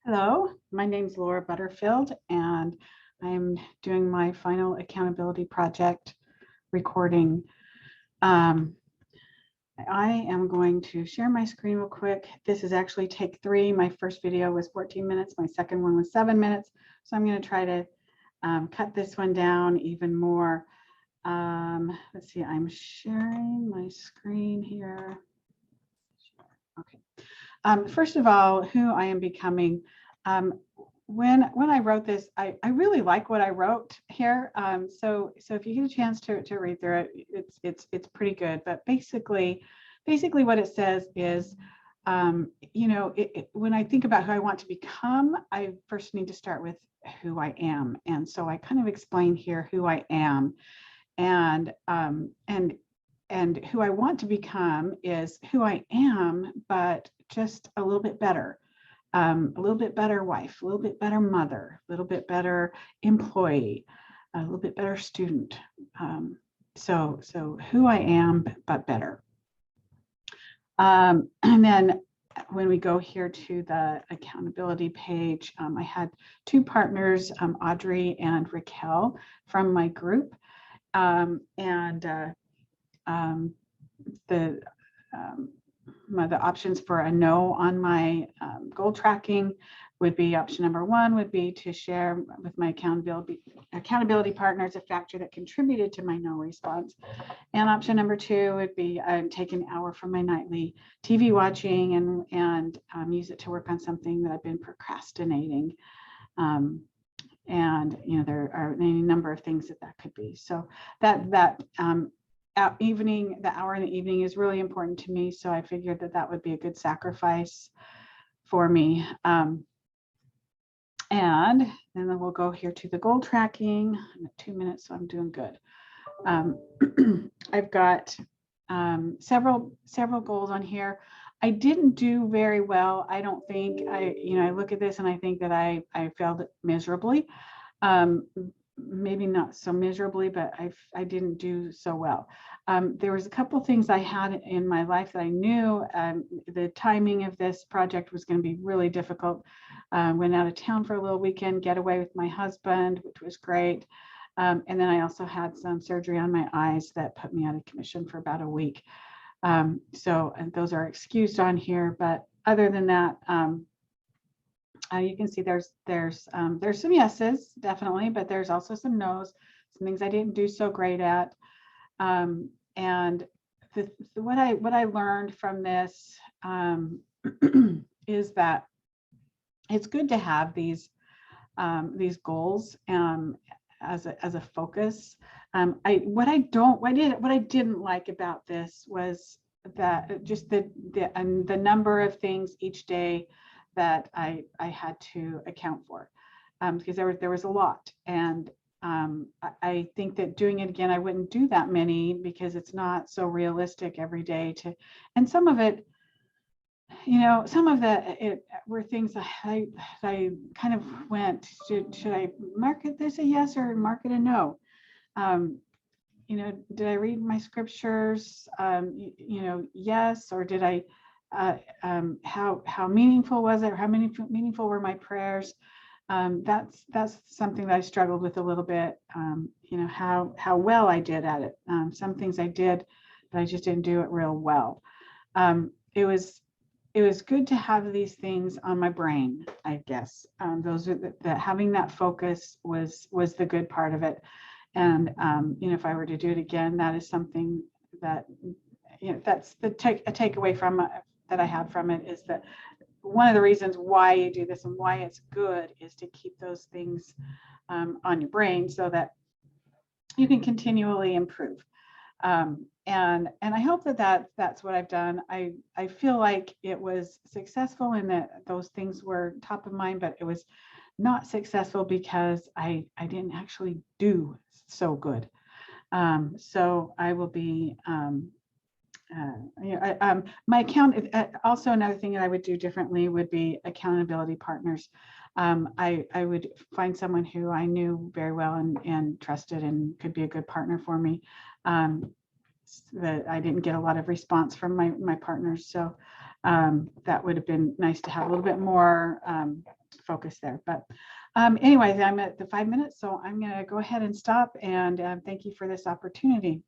Hello, my name is Laura Butterfield, and I'm doing my final accountability project recording. Um, I am going to share my screen real quick. This is actually take 3. My first video was 14 minutes. My second one was 7 minutes. So I'm going to try to cut this one down even more. Let's see, I'm sharing my screen here. Okay. First of all, who I am becoming. When I wrote this, I really like what I wrote here. So if you get a chance to read through it, it's pretty good. But basically what it says is, when I think about who I want to become, I first need to start with who I am. And so I kind of explain here who I am, and who I want to become is who I am, but just a little bit better. A little bit better wife, a little bit better mother, a little bit better employee, a little bit better student. So who I am, but better. And then when we go here to the accountability page, I had 2 partners, Audrey and Raquel from my group. The options for a no on my goal tracking would be option number 1 would be to share with my accountability partners a factor that contributed to my no response. And option number 2 would be take an hour from my nightly TV watching and use it to work on something that I've been procrastinating. And there are any number of things that could be. So that the hour in the evening is really important to me. So I figured that would be a good sacrifice for me. And then we'll go here to the goal tracking. I'm at 2 minutes, so I'm doing good. I've got several goals on here. I didn't do very well. I don't think I look at this and I think that I failed miserably. Maybe not so miserably, but I didn't do so well. There was a couple things I had in my life that I knew the timing of this project was going to be really difficult. Went out of town for a little weekend getaway with my husband, which was great. And then I also had some surgery on my eyes that put me out of commission for about a week. And those are excused on here, but other than that, you can see there's some yeses, definitely, but there's also some no's, some things I didn't do so great at. And what I learned from this is that it's good to have these goals as a focus. What I didn't like about this was that just the number of things each day that I had to account for, because there was a lot. And I think that doing it again, I wouldn't do that many because it's not so realistic every day and some of it, some of it were things I kind of went, should I mark it this a yes or mark it a no? Did I read my scriptures? Yes, or did I? How meaningful was it? Or how meaningful were my prayers? That's something that I struggled with a little bit. How well I did at it. Some things I did, but I just didn't do it real well. It was good to have these things on my brain, I guess. Those are having that focus was the good part of it. And if I were to do it again, that is something that that's a takeaway from that I have from it, is that one of the reasons why you do this and why it's good is to keep those things on your brain so that you can continually improve. And I hope that's what I've done. I feel like it was successful in that those things were top of mind, but it was not successful because I didn't actually do so good. So I will be my account. Also, another thing that I would do differently would be accountability partners. I would find someone who I knew very well and trusted and could be a good partner for me. That I didn't get a lot of response from my partners, so That would have been nice to have a little bit more focus there. But anyways, I'm at the 5 minutes, so I'm going to go ahead and stop, and thank you for this opportunity.